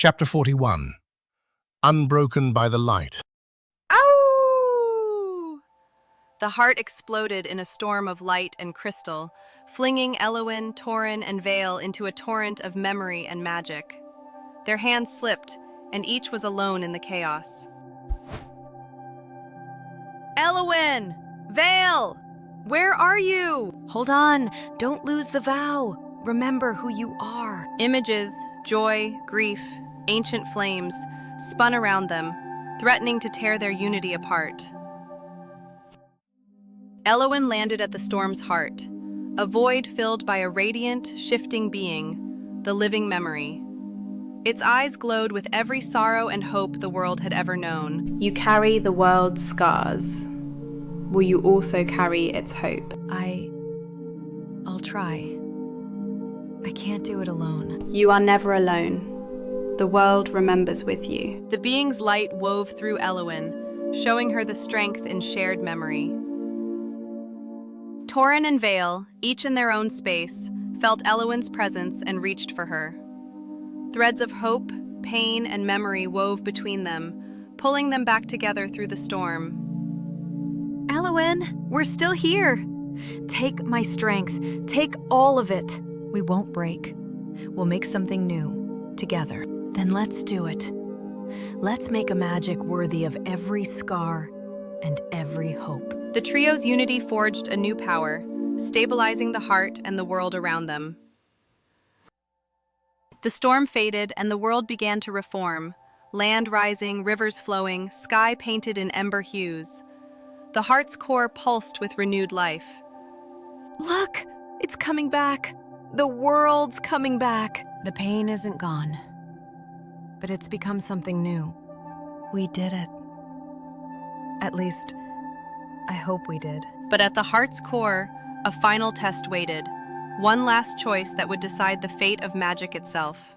Chapter 41. Unbroken by the Light. Ow! The heart exploded in a storm of light and crystal, flinging Elowen, Torrin, and Veyl into a torrent of memory and magic. Their hands slipped, and each was alone in the chaos. Elowen! Veyl! Where are you? Hold on, don't lose the vow. Remember who you are. Images, joy, grief, ancient flames, spun around them, threatening to tear their unity apart. Elowen landed at the storm's heart, a void filled by a radiant, shifting being, the living memory. Its eyes glowed with every sorrow and hope the world had ever known. You carry the world's scars. Will you also carry its hope? I'll try. I can't do it alone. You are never alone. The world remembers with you. The being's light wove through Elowen, showing her the strength in shared memory. Torrin and Veyl, each in their own space, felt Elowen's presence and reached for her. Threads of hope, pain, and memory wove between them, pulling them back together through the storm. Elowen, we're still here. Take my strength. Take all of it. We won't break. We'll make something new, together. Then let's do it. Let's make a magic worthy of every scar and every hope. The trio's unity forged a new power, stabilizing the heart and the world around them. The storm faded and the world began to reform, land rising, rivers flowing, sky painted in ember hues. The heart's core pulsed with renewed life. Look, it's coming back. The world's coming back. The pain isn't gone, but it's become something new. We did it. At least, I hope we did. But at the heart's core, a final test waited, one last choice that would decide the fate of magic itself.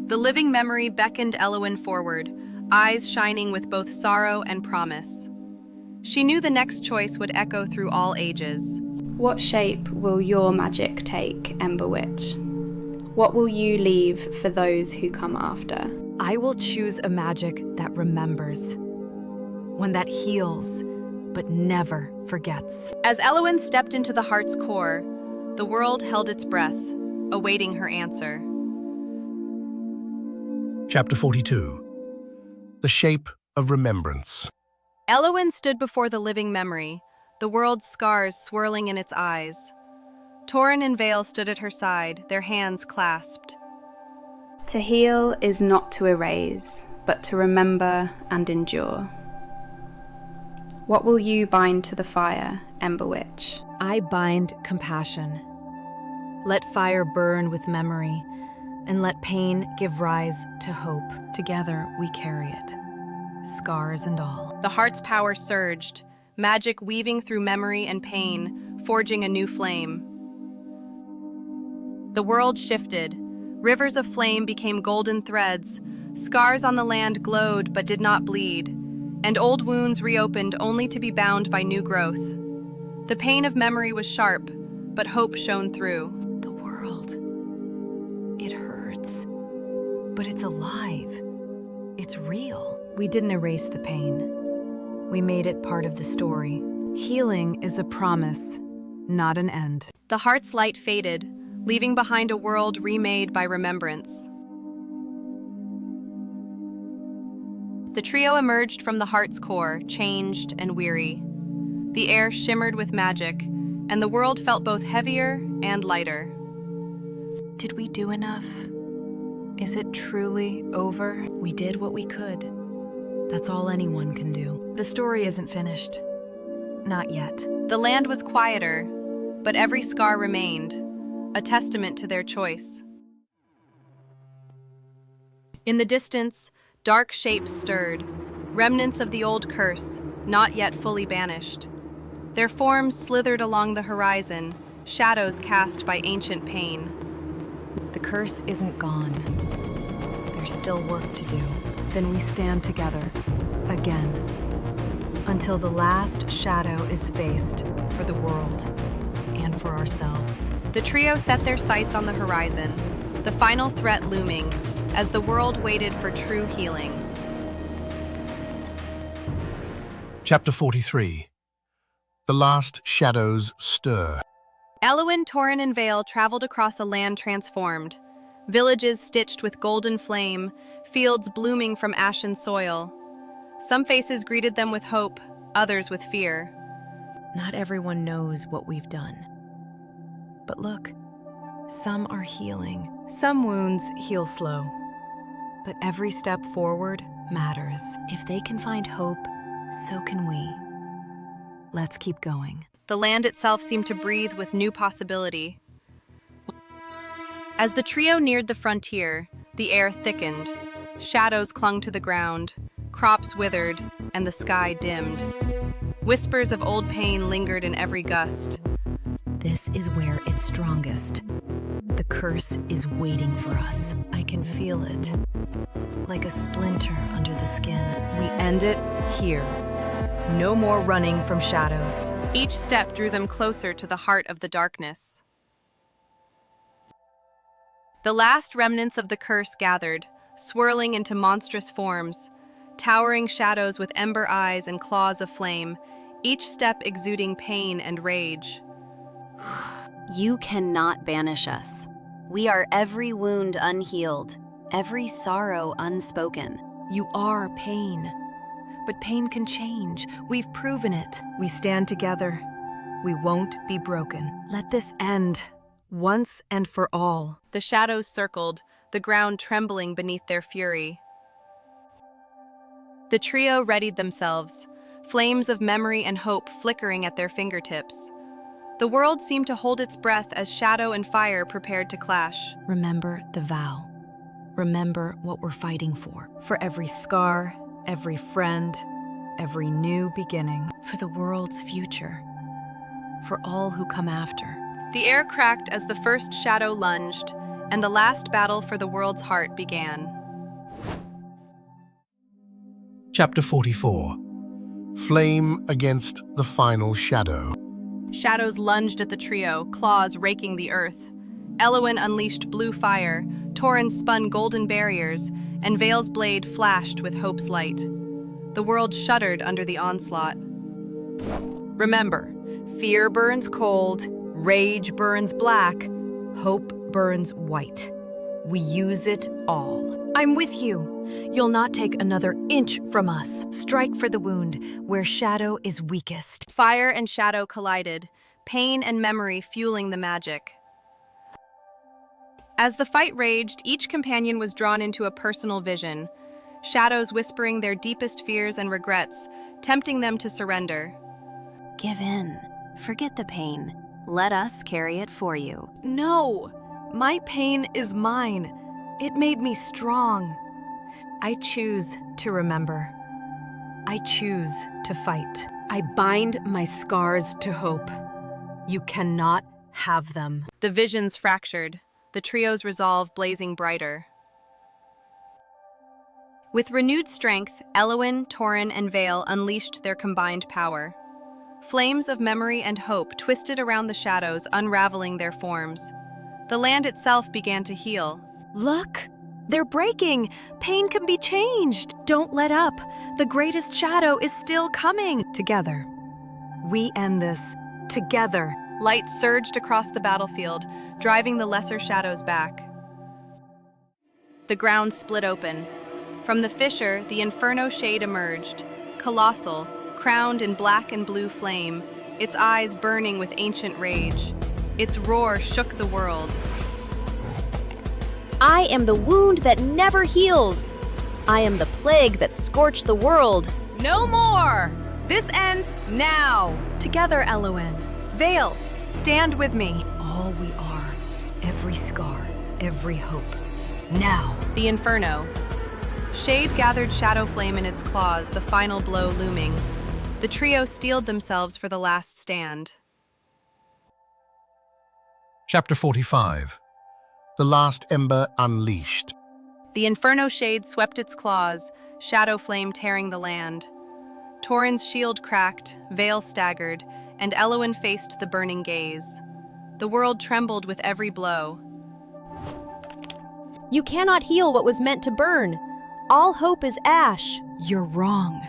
The living memory beckoned Elowen forward, eyes shining with both sorrow and promise. She knew the next choice would echo through all ages. What shape will your magic take, Ember Witch? What will you leave for those who come after? I will choose a magic that remembers. One that heals, but never forgets. As Elowen stepped into the heart's core, the world held its breath, awaiting her answer. Chapter 42. The Shape of Remembrance. Elowen stood before the living memory, the world's scars swirling in its eyes. Torrin and Veyl stood at her side, their hands clasped. To heal is not to erase, but to remember and endure. What will you bind to the fire, Ember Witch? I bind compassion. Let fire burn with memory, and let pain give rise to hope. Together we carry it, scars and all. The heart's power surged, magic weaving through memory and pain, forging a new flame. The world shifted. Rivers of flame became golden threads. Scars on the land glowed but did not bleed, and old wounds reopened only to be bound by new growth. The pain of memory was sharp, but hope shone through. The world. It hurts, but it's alive. It's real. We didn't erase the pain. We made it part of the story. Healing is a promise, not an end. The heart's light faded, leaving behind a world remade by remembrance. The trio emerged from the heart's core, changed and weary. The air shimmered with magic, and the world felt both heavier and lighter. Did we do enough? Is it truly over? We did what we could. That's all anyone can do. The story isn't finished. Not yet. The land was quieter, but every scar remained, a testament to their choice. In the distance, dark shapes stirred, remnants of the old curse, not yet fully banished. Their forms slithered along the horizon, shadows cast by ancient pain. The curse isn't gone. There's still work to do. Then we stand together, again, until the last shadow is faced for the world and for ourselves. The trio set their sights on the horizon, the final threat looming as the world waited for true healing. Chapter 43. The last shadows stir. Elowen, Torrin, and Veyl traveled across a land transformed. Villages stitched with golden flame, fields blooming from ashen soil. Some faces greeted them with hope, others with fear. Not everyone knows what we've done. But look, some are healing. Some wounds heal slow. But every step forward matters. If they can find hope, so can we. Let's keep going. The land itself seemed to breathe with new possibility. As the trio neared the frontier, the air thickened. Shadows clung to the ground, crops withered, and the sky dimmed. Whispers of old pain lingered in every gust. This is where it's strongest. The curse is waiting for us. I can feel it, like a splinter under the skin. We end it here. No more running from shadows. Each step drew them closer to the heart of the darkness. The last remnants of the curse gathered, swirling into monstrous forms, towering shadows with ember eyes and claws of flame, each step exuding pain and rage. You cannot banish us. We are every wound unhealed, every sorrow unspoken. You are pain. But pain can change. We've proven it. We stand together. We won't be broken. Let this end, once and for all. The shadows circled, the ground trembling beneath their fury. The trio readied themselves, flames of memory and hope flickering at their fingertips. The world seemed to hold its breath as shadow and fire prepared to clash. Remember the vow. Remember what we're fighting for. For every scar, every friend, every new beginning. For the world's future. For all who come after. The air cracked as the first shadow lunged, and the last battle for the world's heart began. Chapter 44. Flame against the final shadow. Shadows lunged at the trio, claws raking the earth. Elowen unleashed blue fire, Torrin spun golden barriers, and Veyl's blade flashed with hope's light. The world shuddered under the onslaught. Remember, fear burns cold, rage burns black, hope burns white. We use it all. I'm with you. You'll not take another inch from us. Strike for the wound, where shadow is weakest. Fire and shadow collided, pain and memory fueling the magic. As the fight raged, each companion was drawn into a personal vision, shadows whispering their deepest fears and regrets, tempting them to surrender. Give in. Forget the pain. Let us carry it for you. No! My pain is mine. It made me strong. I choose to remember. I choose to fight. I bind my scars to hope. You cannot have them. The visions fractured, the trio's resolve blazing brighter. With renewed strength, Elowen, Torrin, and Veyl unleashed their combined power. Flames of memory and hope twisted around the shadows, unraveling their forms. The land itself began to heal. Look! They're breaking! Pain can be changed! Don't let up! The greatest shadow is still coming! Together. We end this. Together. Light surged across the battlefield, driving the lesser shadows back. The ground split open. From the fissure, the Inferno Shade emerged, colossal, crowned in black and blue flame, its eyes burning with ancient rage. Its roar shook the world. I am the wound that never heals. I am the plague that scorched the world. No more! This ends now! Together, Elowen. Veyl, stand with me. All we are, every scar, every hope. Now. The Inferno. Shade gathered shadow flame in its claws, the final blow looming. The trio steeled themselves for the last stand. Chapter 45. The Last Ember Unleashed. The Inferno Shade swept its claws, shadow flame tearing the land. Torrin's shield cracked, Veyl staggered, and Elowen faced the burning gaze. The world trembled with every blow. You cannot heal what was meant to burn. All hope is ash. You're wrong.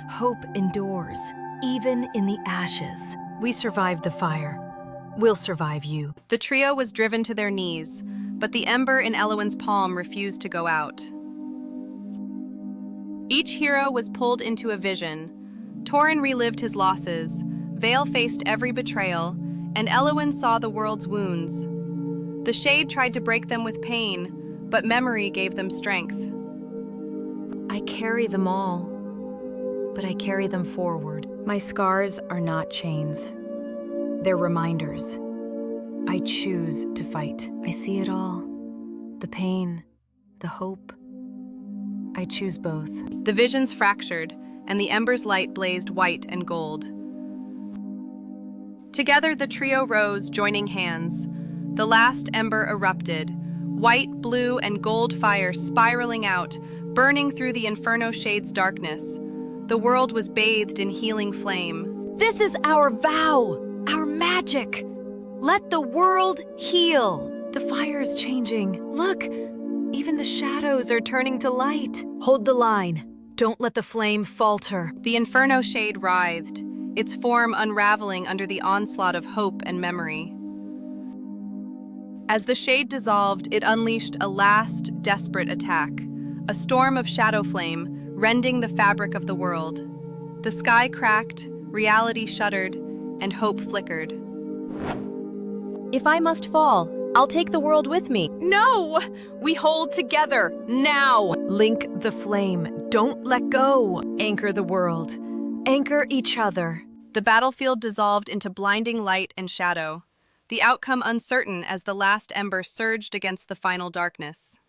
Hope endures, even in the ashes. We survived the fire. We'll survive you. The trio was driven to their knees, but the ember in Elowen's palm refused to go out. Each hero was pulled into a vision. Torrin relived his losses, Veyl faced every betrayal, and Elowen saw the world's wounds. The Shade tried to break them with pain, but memory gave them strength. I carry them all, but I carry them forward. My scars are not chains. They're reminders. I choose to fight. I see it all. The pain, the hope. I choose both. The visions fractured, and the ember's light blazed white and gold. Together the trio rose, joining hands. The last ember erupted, white, blue, and gold fire spiraling out, burning through the Inferno Shade's darkness. The world was bathed in healing flame. This is our vow, our magic. Let the world heal. The fire is changing. Look, even the shadows are turning to light. Hold the line. Don't let the flame falter. The Inferno Shade writhed, its form unraveling under the onslaught of hope and memory. As the shade dissolved, it unleashed a last, desperate attack, a storm of shadow flame, rending the fabric of the world. The sky cracked, reality shuddered, and hope flickered. If I must fall, I'll take the world with me. No! We hold together, now! Link the flame. Don't let go. Anchor the world. Anchor each other. The battlefield dissolved into blinding light and shadow, the outcome uncertain as the last ember surged against the final darkness.